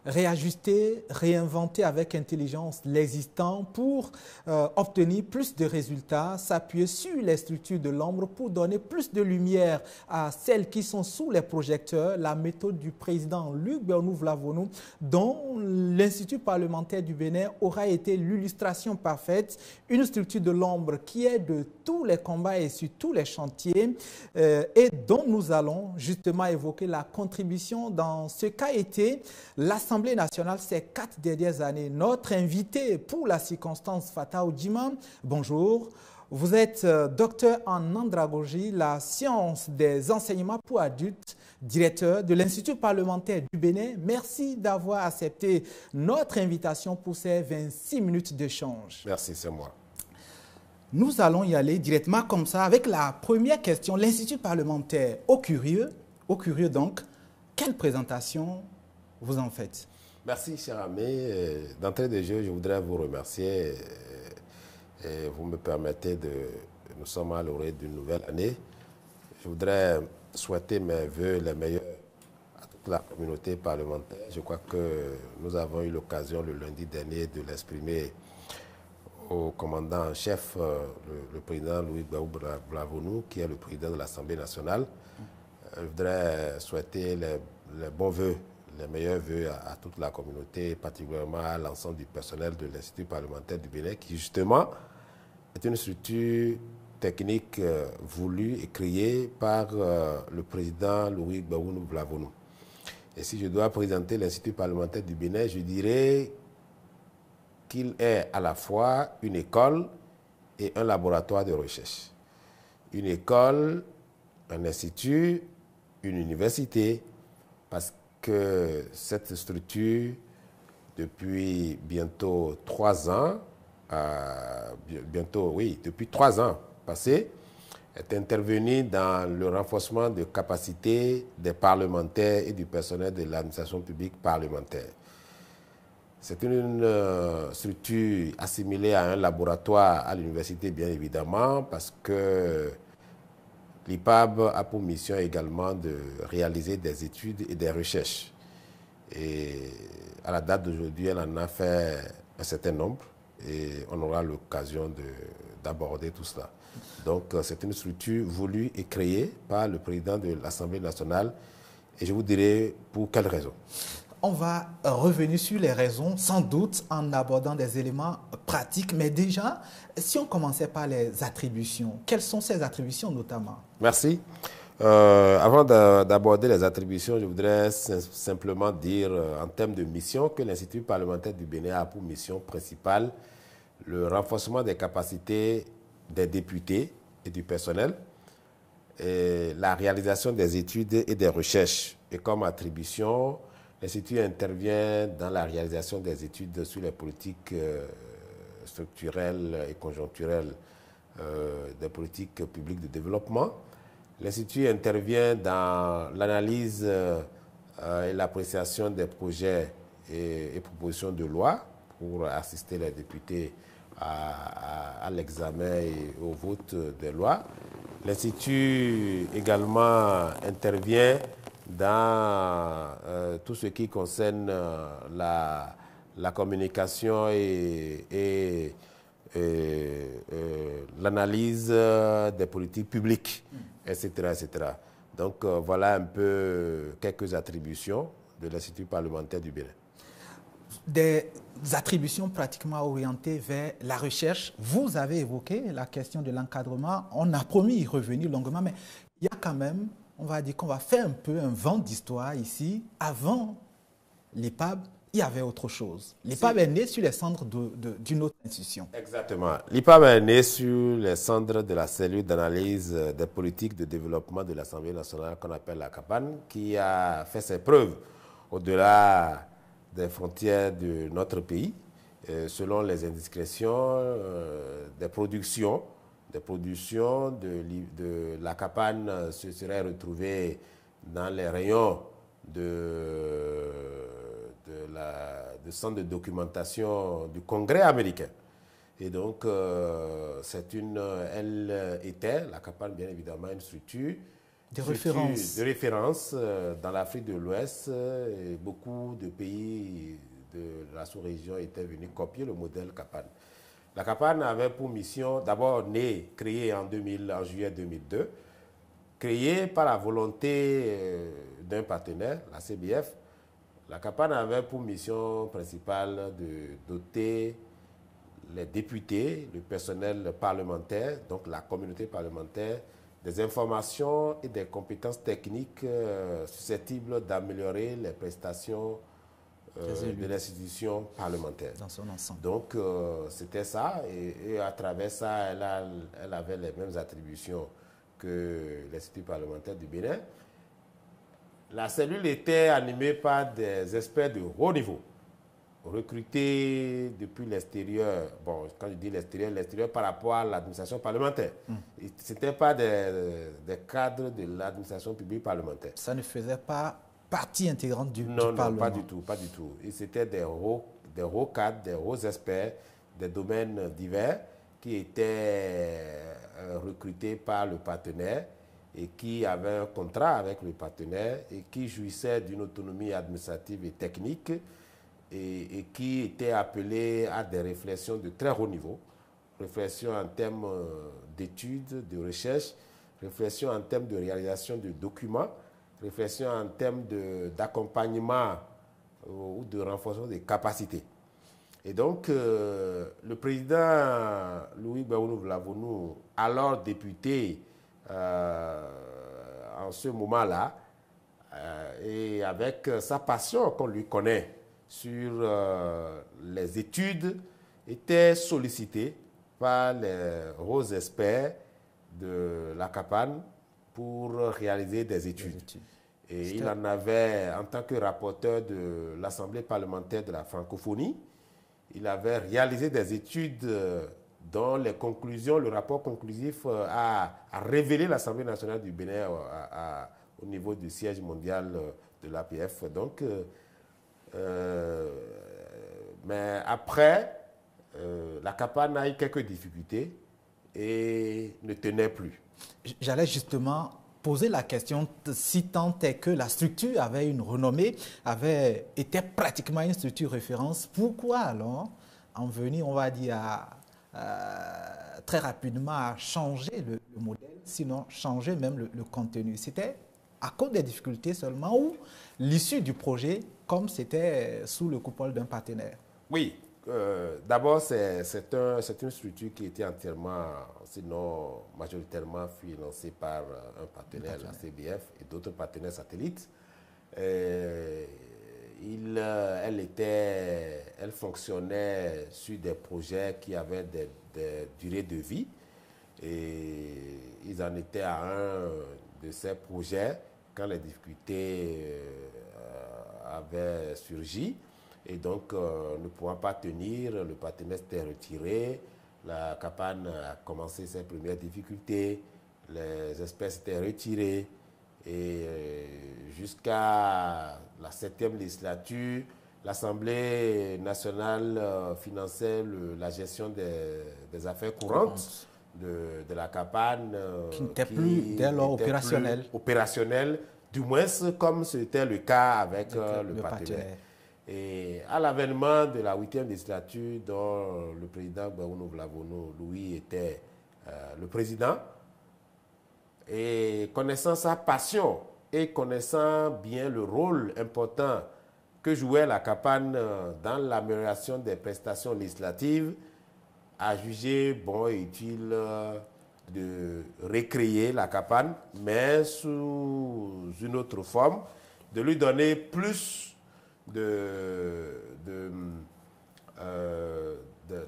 Réajuster, réinventer avec intelligence l'existant pour obtenir plus de résultats, s'appuyer sur les structures de l'ombre pour donner plus de lumière à celles qui sont sous les projecteurs. La méthode du président Luc Bernoulli-Vlavonou, dont l'Institut parlementaire du Bénin aura été l'illustration parfaite, une structure de l'ombre qui est de tous les combats et sur tous les chantiers et dont nous allons justement évoquer la contribution dans ce qu'a été l'Assemblée nationale ces 4 dernières années. Notre invité pour la circonstance, Fata Oudjima, bonjour. Vous êtes docteur en andragogie, la science des enseignements pour adultes, directeur de l'Institut parlementaire du Bénin. Merci d'avoir accepté notre invitation pour ces 26 minutes d'échange. Merci, c'est moi. Nous allons y aller directement comme ça avec la première question. L'Institut parlementaire, au curieux donc, quelle présentation vous en faites? Merci, cher ami. D'entrée de jeu, je voudrais vous remercier. Et vous me permettez nous sommes à l'orée d'une nouvelle année. Je voudrais souhaiter mes voeux les meilleurs à toute la communauté parlementaire. Je crois que nous avons eu l'occasion le lundi dernier de l'exprimer au commandant en chef, le président Louis Gbagbo-Vlavonou, qui est le président de l'Assemblée nationale. Je voudrais souhaiter les bons voeux, les meilleurs voeux à toute la communauté, particulièrement à l'ensemble du personnel de l'Institut parlementaire du Bénin, qui justement est une structure technique voulue et créée par le président Louis Gbagbo-Vlavonou. Et si je dois présenter l'Institut parlementaire du Bénin, je dirais qu'il est à la fois une école et un laboratoire de recherche. Une école, un institut, une université, parce que cette structure, depuis bientôt 3 ans, depuis 3 ans passés, est intervenue dans le renforcement de capacités des parlementaires et du personnel de l'administration publique parlementaire. C'est une structure assimilée à un laboratoire à l'université, bien évidemment, parce que l'IPAB a pour mission également de réaliser des études et des recherches. Et à la date d'aujourd'hui, elle en a fait un certain nombre et on aura l'occasion d'aborder tout cela. Donc, c'est une structure voulue et créée par le président de l'Assemblée nationale. Et je vous dirai pour quelles raisons. On va revenir sur les raisons, sans doute, en abordant des éléments pratiques. Mais déjà, si on commençait par les attributions, quelles sont ces attributions notamment? Merci. Avant d'aborder les attributions, je voudrais simplement dire, en termes de mission, que l'Institut parlementaire du Bénin a pour mission principale le renforcement des capacités des députés et du personnel, et la réalisation des études et des recherches. Et comme attribution, l'Institut intervient dans la réalisation des études sur les politiques structurelles et conjoncturelles des politiques publiques de développement. L'Institut intervient dans l'analyse et l'appréciation des projets et propositions de loi pour assister les députés à l'examen et au vote des lois. L'Institut également intervient dans tout ce qui concerne la communication et l'analyse des politiques publiques, etc., etc. Donc voilà un peu quelques attributions de l'Institut parlementaire du Bénin. Des attributions pratiquement orientées vers la recherche. Vous avez évoqué la question de l'encadrement. On a promis y revenir longuement, mais il y a quand même, on va dire qu'on va faire un peu un vent d'histoire ici. Avant l'IPAB, il y avait autre chose. L'IPAB est né sur les cendres d'une autre institution. Exactement. L'IPAB est né sur les cendres de la cellule d'analyse des politiques de développement de l'Assemblée nationale qu'on appelle la CAPAN, qui a fait ses preuves au-delà des frontières de notre pays, selon les indiscrétions des productions des productions de la Capane se serait retrouvée dans les rayons de centre de documentation du Congrès américain. Et donc, elle était, la Capane bien évidemment, une structure de référence dans l'Afrique de l'Ouest. Beaucoup de pays de la sous-région étaient venus copier le modèle Capane. La Capane avait pour mission, d'abord créée en juillet 2002, créée par la volonté d'un partenaire, la CBF. La Capane avait pour mission principale de doter les députés, le personnel parlementaire, donc la communauté parlementaire, des informations et des compétences techniques susceptibles d'améliorer les prestations de l'institution parlementaire. Dans son ensemble. Donc, c'était ça. Et à travers ça, elle avait les mêmes attributions que l'Institut parlementaire du Bénin. La cellule était animée par des experts de haut niveau, recrutés depuis l'extérieur. Bon, quand je dis l'extérieur par rapport à l'administration parlementaire. Ce n'était pas des cadres de l'administration publique parlementaire. Ça ne faisait pas partie intégrante du Parlement. Non, pas du tout, pas du tout. Et c'était des hauts cadres, des hauts experts, des domaines divers qui étaient recrutés par le partenaire et qui avaient un contrat avec le partenaire et qui jouissaient d'une autonomie administrative et technique et qui étaient appelés à des réflexions de très haut niveau, réflexions en termes d'études, de recherche, réflexions en termes de réalisation de documents, réflexion en termes d'accompagnement ou de renforcement des capacités. Et donc, le président Louis Baounou Vlavonou, alors député en ce moment-là, et avec sa passion qu'on lui connaît sur les études, était sollicité par les hauts experts de la Capane pour réaliser des études. Et il en avait, en tant que rapporteur de l'Assemblée parlementaire de la francophonie, il avait réalisé des études dont les conclusions, le rapport conclusif a révélé l'Assemblée nationale du Bénin au niveau du siège mondial de l'APF. Donc, mais après, la Capane a eu quelques difficultés et ne tenait plus. J'allais justement poser la question si tant est que la structure avait une renommée, était pratiquement une structure référence. Pourquoi alors en venir, on va dire, très rapidement à changer le modèle, sinon changer même le contenu? C'était à cause des difficultés seulement ou l'issue du projet, comme c'était sous le coupole d'un partenaire? Oui. D'abord, c'est une structure qui était entièrement, sinon majoritairement financée par un partenaire, la CBF, et d'autres partenaires satellites. Elle fonctionnait sur des projets qui avaient des durées de vie. Et ils en étaient à un de ces projets quand les difficultés avaient surgi. Et donc, ne pouvant pas tenir, le partenaire s'était retiré, la Capane a commencé ses premières difficultés, les espèces s'étaient retirés, et jusqu'à la 7e législature, l'Assemblée nationale finançait la gestion des affaires courantes de la Capane, qui n'était plus dès lors opérationnel, du moins comme c'était le cas avec le partenaire. Et à l'avènement de la 8e législature, dont le président Baounou Vlavonou, Louis, était le président, et connaissant sa passion et connaissant bien le rôle important que jouait la Capane dans l'amélioration des prestations législatives, a jugé bon et utile de recréer la Capane, mais sous une autre forme, de lui donner plus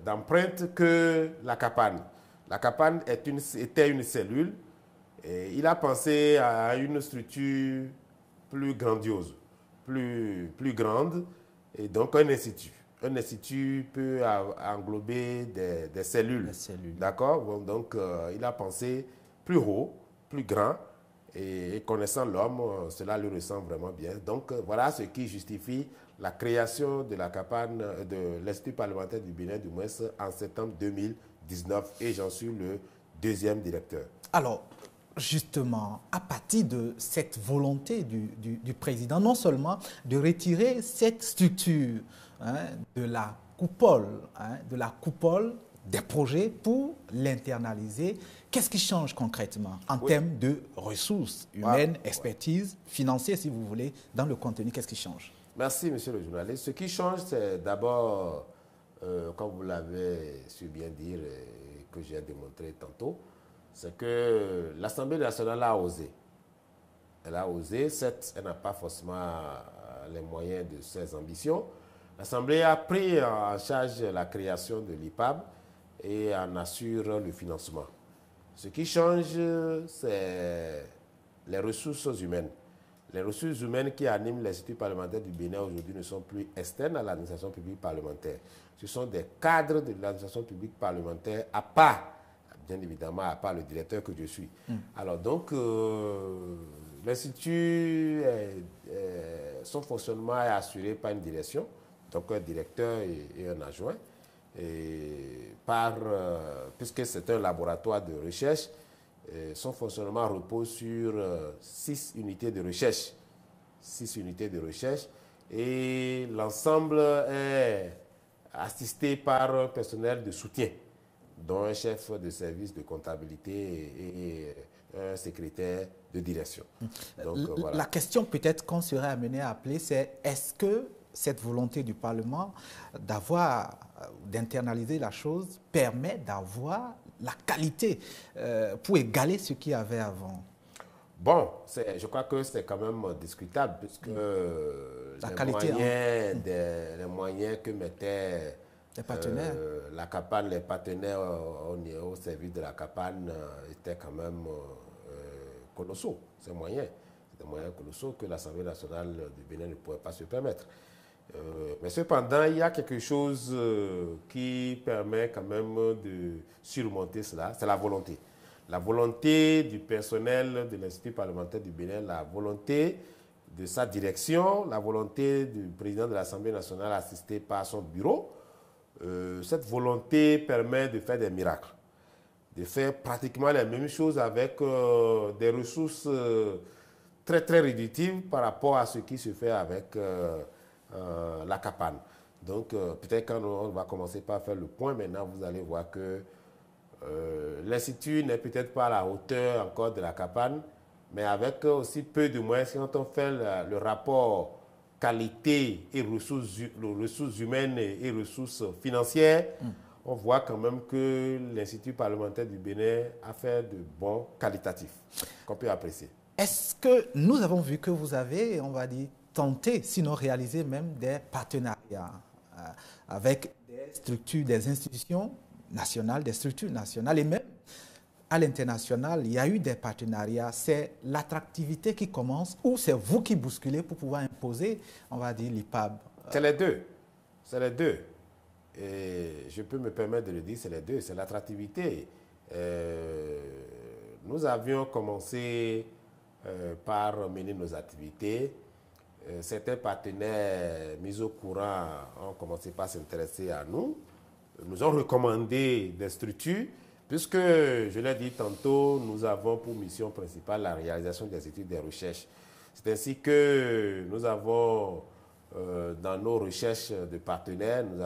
d'empreintes que la Capane. La Capane était une cellule et il a pensé à une structure plus grandiose, plus grande, et donc un institut. un institut peut englober des cellules. D'accord? Bon, donc, il a pensé plus haut, plus grand. Et connaissant l'homme, cela lui ressemble vraiment bien. Donc, voilà ce qui justifie la création de la CAPAN, de l'Institut parlementaire du Bénin, du moins en septembre 2019. Et j'en suis le deuxième directeur. Alors, justement, à partir de cette volonté du président, non seulement de retirer cette structure de la coupole des projets pour l'internaliser, qu'est-ce qui change concrètement en termes de ressources humaines, expertise, financière, si vous voulez, dans le contenu, qu'est-ce qui change? Merci, monsieur le journaliste. Ce qui change, c'est d'abord, comme vous l'avez su bien dire et que j'ai démontré tantôt, c'est que l'Assemblée nationale a osé. Elle a osé, certes, elle n'a pas forcément les moyens de ses ambitions. L'Assemblée a pris en charge la création de l'IPAB et en assure le financement. Ce qui change, c'est les ressources humaines. Les ressources humaines qui animent l'Institut parlementaire du Bénin aujourd'hui ne sont plus externes à l'administration publique parlementaire. Ce sont des cadres de l'administration publique parlementaire à part, bien évidemment, à part le directeur que je suis. Alors donc, l'Institut, son fonctionnement est assuré par une direction, donc un directeur et un adjoint. Et puisque c'est un laboratoire de recherche, son fonctionnement repose sur 6 unités de recherche. 6 unités de recherche. Et l'ensemble est assisté par un personnel de soutien, dont un chef de service de comptabilité et un secrétaire de direction. Donc, voilà. La question peut-être qu'on serait amené à appeler, c'est est-ce que cette volonté du Parlement d'internaliser la chose permet d'avoir la qualité pour égaler ce qu'il y avait avant? Bon, je crois que c'est quand même discutable puisque les moyens que mettaient les partenaires. La CAPAN, les partenaires au service de la CAPAN étaient quand même colossaux. Ces moyens, c'est des moyens colossaux que l'Assemblée nationale du Bénin ne pouvait pas se permettre. Mais cependant, il y a quelque chose qui permet quand même de surmonter cela, c'est la volonté. La volonté du personnel de l'Institut parlementaire du Bénin, la volonté de sa direction, la volonté du président de l'Assemblée nationale assisté par son bureau. Cette volonté permet de faire des miracles, de faire pratiquement les mêmes choses avec des ressources très très réductives par rapport à ce qui se fait avec la CAPAN. Donc peut-être quand on va commencer par faire le point, maintenant vous allez voir que l'Institut n'est peut-être pas à la hauteur encore de la CAPAN, mais avec aussi peu de moyens. Quand on fait le rapport qualité et ressources humaines et ressources financières, on voit quand même que l'Institut parlementaire du Bénin a fait de bons qualitatifs qu'on peut apprécier. Est-ce que nous avons vu que vous avez, on va dire, tenté, sinon réalisé même des partenariats avec des structures, des institutions nationales, des structures nationales et même à l'international, il y a eu des partenariats. C'est l'attractivité qui commence ou c'est vous qui bousculez pour pouvoir imposer, on va dire, l'IPAB? C'est les deux. C'est les deux. Et je peux me permettre de le dire, c'est les deux. C'est l'attractivité. Nous avions commencé par mener nos activités. Certains partenaires mis au courant ont commencé par s'intéresser à nous. Nous ont recommandé des structures, puisque, je l'ai dit tantôt, nous avons pour mission principale la réalisation des études de recherche. C'est ainsi que nous avons, dans nos recherches de partenaires, nous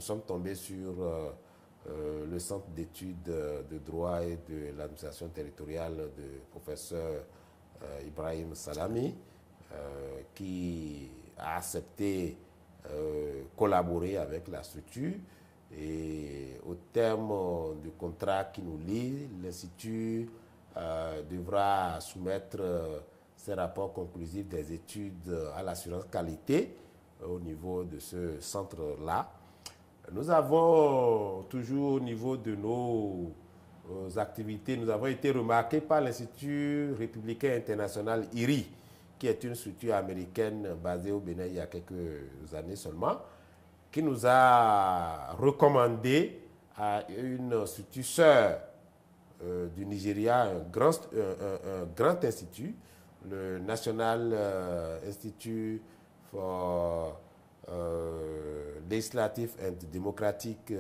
sommes tombés sur le Centre d'études de droit et de l'administration territoriale du professeur Ibrahim Salami, qui a accepté collaborer avec la structure. Et au terme du contrat qui nous lie, l'Institut devra soumettre ses rapports conclusifs des études à l'assurance qualité au niveau de ce centre-là. Nous avons toujours au niveau de nos activités, nous avons été remarqués par l'Institut républicain international IRI, qui est une structure américaine basée au Bénin il y a quelques années seulement, qui nous a recommandé à une structure sœur du Nigeria, un grand institut, le National Institute for Legislative and Democratic,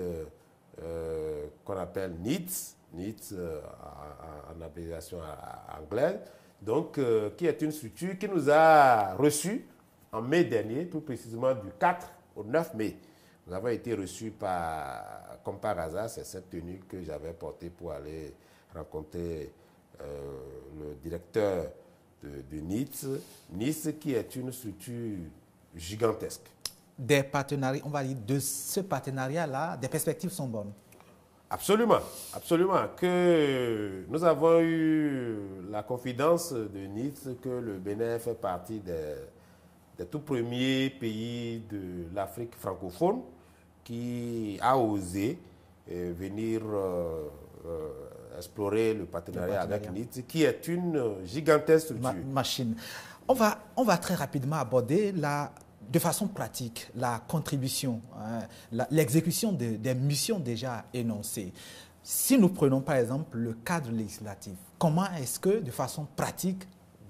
qu'on appelle NITS, en abréviation anglaise, donc qui est une structure qui nous a reçus en mai dernier, plus précisément du 4 au 9 mai. Nous avons été reçus comme par hasard, c'est cette tenue que j'avais portée pour aller rencontrer le directeur de NITS, qui est une structure gigantesque. Des partenariats, on va dire, de ce partenariat-là, des perspectives sont bonnes. Absolument, absolument. Que nous avons eu la confidence de NITS que le Bénin fait partie des tout premiers pays de l'Afrique francophone qui a osé venir explorer le partenariat avec NITS, qui est une gigantesque structure. Machine. On va très rapidement aborder de façon pratique la contribution, l'exécution des missions déjà énoncées. Si nous prenons par exemple le cadre législatif, comment est-ce que de façon pratique,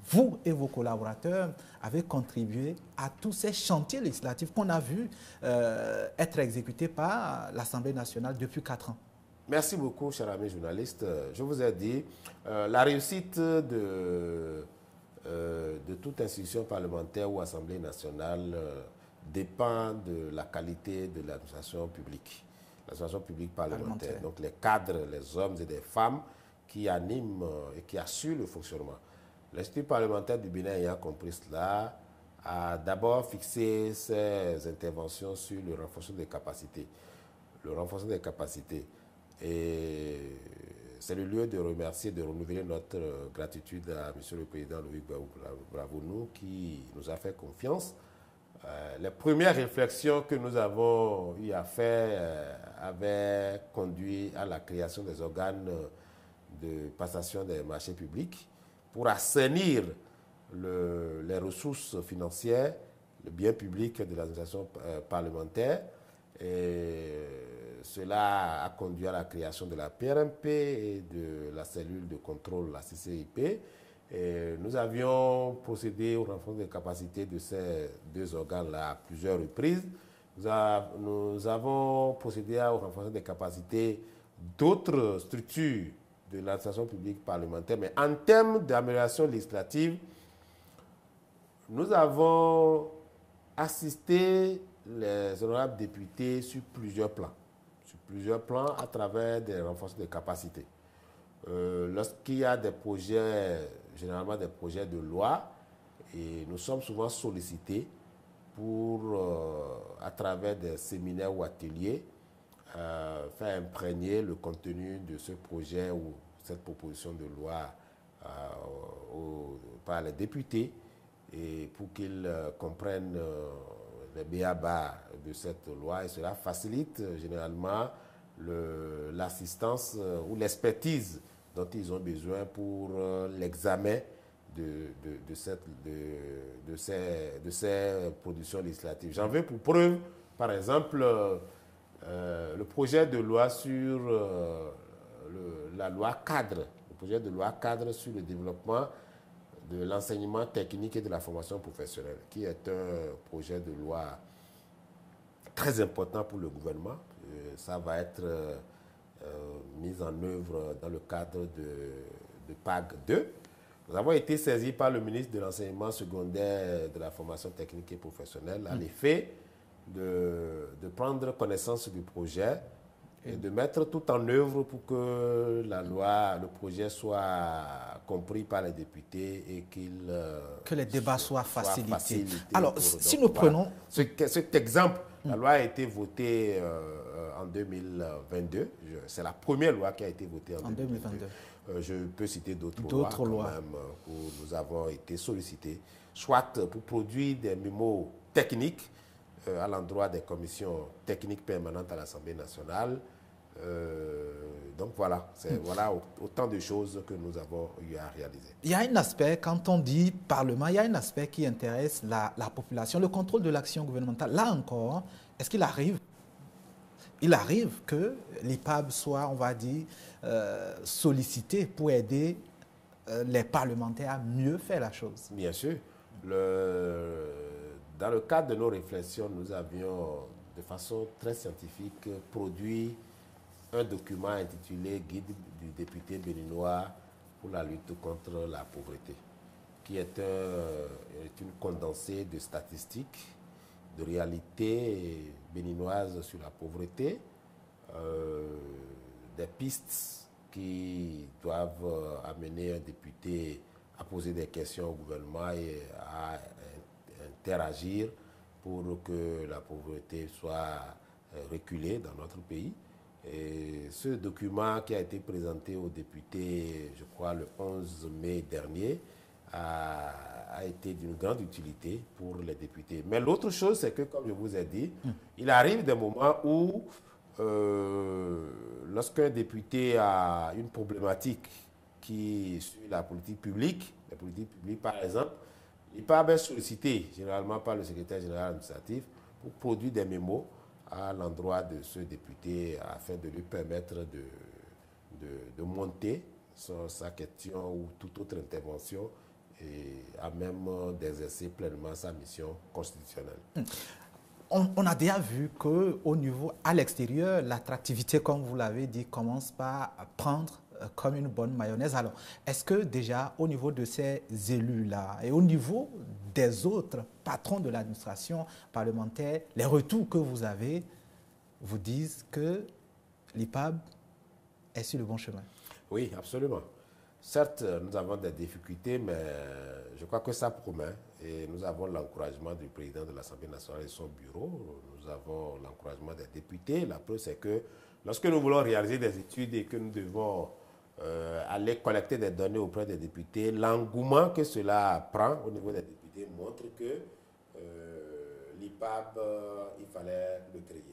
vous et vos collaborateurs avez contribué à tous ces chantiers législatifs qu'on a vu être exécutés par l'Assemblée nationale depuis 4 ans? Merci beaucoup, cher ami journaliste. Je vous ai dit, la réussite de toute institution parlementaire ou assemblée nationale dépend de la qualité de l'administration publique. L'administration publique parlementaire. Donc les cadres, les hommes et les femmes qui animent et qui assurent le fonctionnement. L'Institut parlementaire du Bénin ayant compris cela, a d'abord fixé ses interventions sur le renforcement des capacités. Le renforcement des capacités. Et c'est le lieu de remercier, de renouveler notre gratitude à M. le Président Loïc Bravounou qui nous a fait confiance. Les premières réflexions que nous avons eu à faire avaient conduit à la création des organes de passation des marchés publics pour assainir les ressources financières, le bien public de l'administration parlementaire. Et cela a conduit à la création de la PRMP et de la cellule de contrôle, la CCIP. Et nous avions procédé au renforcement des capacités de ces deux organes-là à plusieurs reprises. Nous avons procédé au renforcement des capacités d'autres structures de l'administration publique parlementaire. Mais en termes d'amélioration législative, nous avons assisté les honorables députés sur plusieurs plans. Sur plusieurs plans à travers des renforcements de capacités. Lorsqu'il y a des projets, généralement des projets de loi, et nous sommes souvent sollicités pour, à travers des séminaires ou ateliers, faire imprégner le contenu de ce projet ou cette proposition de loi par les députés et pour qu'ils comprennent les b.a.-ba de cette loi, et cela facilite généralement l'assistance ou l'expertise dont ils ont besoin pour l'examen de ces productions législatives. J'en veux pour preuve, par exemple, le projet de loi sur la loi cadre, le projet de loi cadre sur le développement de l'enseignement technique et de la formation professionnelle, qui est un projet de loi très important pour le gouvernement. Ça va être mis en œuvre dans le cadre de PAG 2. Nous avons été saisis par le ministre de l'Enseignement secondaire, de la formation technique et professionnelle, à l'effet de prendre connaissance du projet et de mettre tout en œuvre pour que le projet soit compris par les députés et que les débats soient facilités. Alors, si nous prenons... Cet exemple, la loi a été votée en 2022. C'est la première loi qui a été votée en 2022. Je peux citer d'autres lois quand même où nous avons été sollicités, soit pour produire des mémos techniques à l'endroit des commissions techniques permanentes à l'Assemblée nationale, Donc voilà, c'est voilà autant de choses que nous avons eu à réaliser. Il y a un aspect, quand on dit Parlement, il y a un aspect qui intéresse la population, le contrôle de l'action gouvernementale. Là encore, est-ce qu'il arrive que l'IPAB soit, on va dire, sollicité pour aider les parlementaires à mieux faire la chose? Bien sûr. Dans le cadre de nos réflexions, nous avions, de façon très scientifique, produit un document intitulé « Guide du député béninois pour la lutte contre la pauvreté », qui est une condensée de statistiques, de réalités béninoises sur la pauvreté, des pistes qui doivent amener un député à poser des questions au gouvernement et à interagir pour que la pauvreté soit reculée dans notre pays. Et ce document qui a été présenté aux députés, je crois, le 11 mai dernier, a été d'une grande utilité pour les députés. Mais l'autre chose, c'est que, comme je vous ai dit, il arrive des moments où, lorsqu'un député a une problématique qui suit la politique publique, par exemple, il peut être sollicité généralement par le secrétaire général administratif pour produire des mémos à l'endroit de ce député afin de lui permettre de monter sa question ou toute autre intervention et à même d'exercer pleinement sa mission constitutionnelle. On a déjà vu qu'au niveau, à l'extérieur, l'attractivité, comme vous l'avez dit, commence par prendre comme une bonne mayonnaise. Alors, est-ce que déjà, au niveau de ces élus-là et au niveau des autres patrons de l'administration parlementaire, les retours que vous avez vous disent que l'IPAB est sur le bon chemin? Oui, absolument. Certes, nous avons des difficultés, mais je crois que ça promet. Et nous avons l'encouragement du président de l'Assemblée nationale et son bureau. Nous avons l'encouragement des députés. La preuve, c'est que lorsque nous voulons réaliser des études et que nous devons aller collecter des données auprès des députés, l'engouement que cela prend au niveau des députés montre que l'IPAB, il fallait le créer.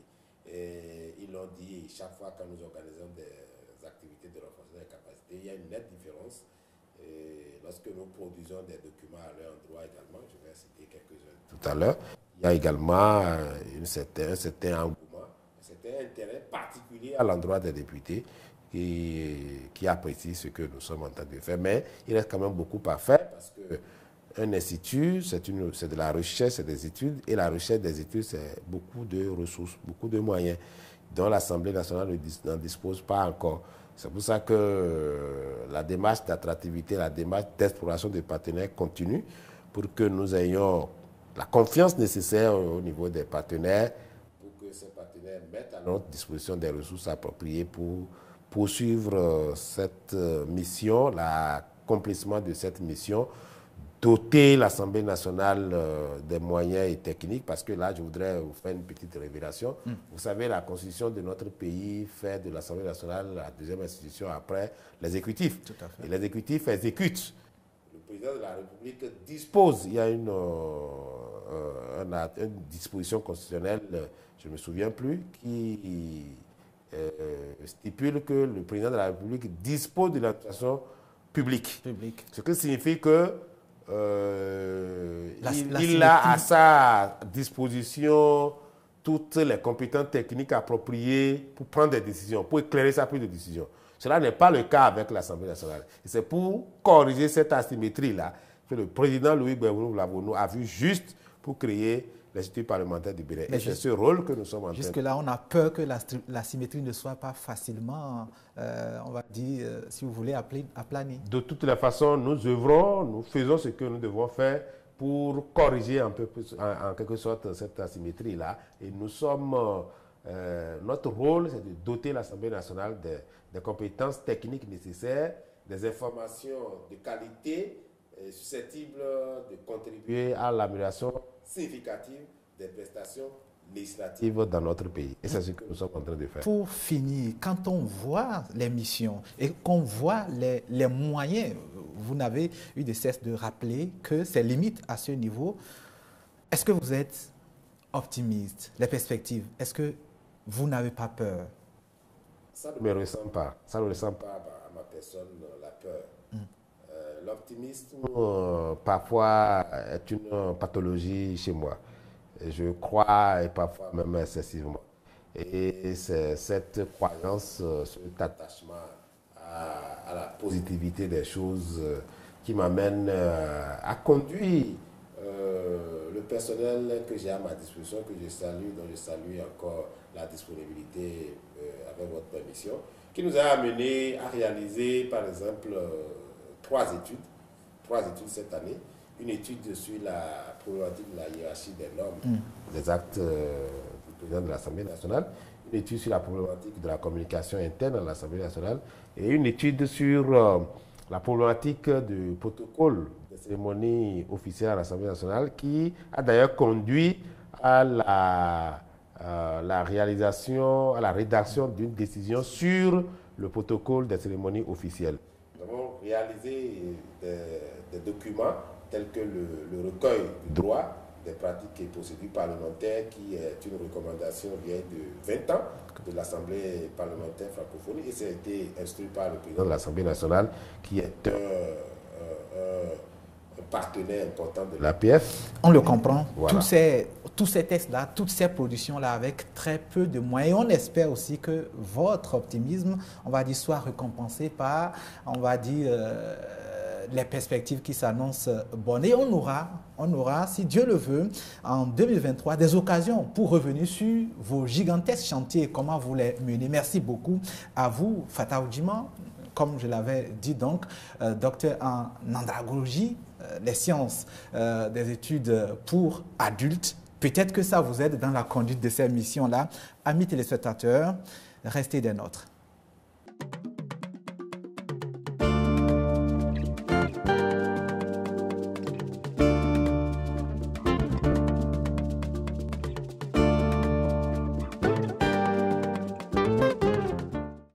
Et ils l'ont dit chaque fois quand nous organisons des activités de renforcement des capacités, il y a une nette différence. Et lorsque nous produisons des documents à leur endroit également, je vais citer quelques-uns tout à l'heure, il y a également un certain engouement, un certain intérêt particulier à l'endroit des députés qui apprécient ce que nous sommes en train de faire. Mais il reste quand même beaucoup à faire parce qu'un institut, c'est de la recherche, c'est des études, et la recherche des études, c'est beaucoup de ressources, beaucoup de moyens dont l'Assemblée nationale n'en dispose pas encore. C'est pour ça que la démarche d'attractivité, la démarche d'exploration des partenaires continue pour que nous ayons la confiance nécessaire au niveau des partenaires pour que ces partenaires mettent à notre disposition des ressources appropriées pour poursuivre cette mission, l'accomplissement de cette mission, doter l'Assemblée nationale des moyens et techniques, parce que là, je voudrais vous faire une petite révélation. Vous savez, la Constitution de notre pays fait de l'Assemblée nationale la deuxième institution après l'exécutif. Tout à fait. Et l'exécutif exécute. Le président de la République dispose, il y a une disposition constitutionnelle, je ne me souviens plus, qui stipule que le président de la République dispose de l'administration publique. Ce qui signifie que il a à sa disposition toutes les compétences techniques appropriées pour prendre des décisions, pour éclairer sa prise de décision. Cela n'est pas le cas avec l'Assemblée nationale. Et c'est pour corriger cette asymétrie-là que le président Louis Gbagbo Lavono a vu juste pour créer l'Institut parlementaire du Bénin. Et c'est ce rôle que nous sommes en train de... Jusque-là, on a peur que la symétrie ne soit pas facilement, on va dire, si vous voulez, aplanie. De toutes les façons, nous œuvrons, nous faisons ce que nous devons faire pour corriger un peu plus, en quelque sorte cette asymétrie-là. Et nous sommes... notre rôle, c'est de doter l'Assemblée nationale des compétences techniques nécessaires, des informations de qualité susceptibles de contribuer à l'amélioration significative des prestations législatives dans notre pays. Et c'est ce que nous sommes en train de faire. Pour finir, quand on voit les missions et qu'on voit les moyens, vous n'avez eu de cesse de rappeler que c'est limite à ce niveau. Est-ce que vous êtes optimiste? Les perspectives, est-ce que vous n'avez pas peur? Ça ne me ressent pas. Ça ne ressent pas à ma personne la peur. L'optimisme, parfois, est une pathologie chez moi. Et je crois, et parfois même excessivement. Et c'est cette croyance, cet attachement à la positivité des choses qui m'amène à conduire le personnel que j'ai à ma disposition, que je salue, dont je salue encore la disponibilité avec votre permission, qui nous a amené à réaliser, par exemple, trois études cette année. Une étude sur la problématique de la hiérarchie des normes, des actes du président de l'Assemblée nationale, une étude sur la problématique de la communication interne à l'Assemblée nationale et une étude sur la problématique du protocole des cérémonies officielles à l'Assemblée nationale qui a d'ailleurs conduit à la réalisation, à la rédaction d'une décision sur le protocole des cérémonies officielles. Nous avons réalisé des documents tels que le recueil du droit des pratiques et procédures parlementaires, qui est une recommandation vieille de 20 ans de l'Assemblée parlementaire francophonie, et ça a été instruit par le président de l'Assemblée nationale, qui est un partenaire important de l'APF. On le comprend, voilà. tous ces textes-là, toutes ces productions-là avec très peu de moyens. Et on espère aussi que votre optimisme, on va dire, soit récompensé par, on va dire, les perspectives qui s'annoncent bonnes. Et on aura, si Dieu le veut, en 2023, des occasions pour revenir sur vos gigantesques chantiers et comment vous les menez. Merci beaucoup à vous, Fattah Oudjima, comme je l'avais dit donc, docteur en andragologie, les sciences des études pour adultes. Peut-être que ça vous aide dans la conduite de ces missions-là. Amis téléspectateurs, restez des nôtres.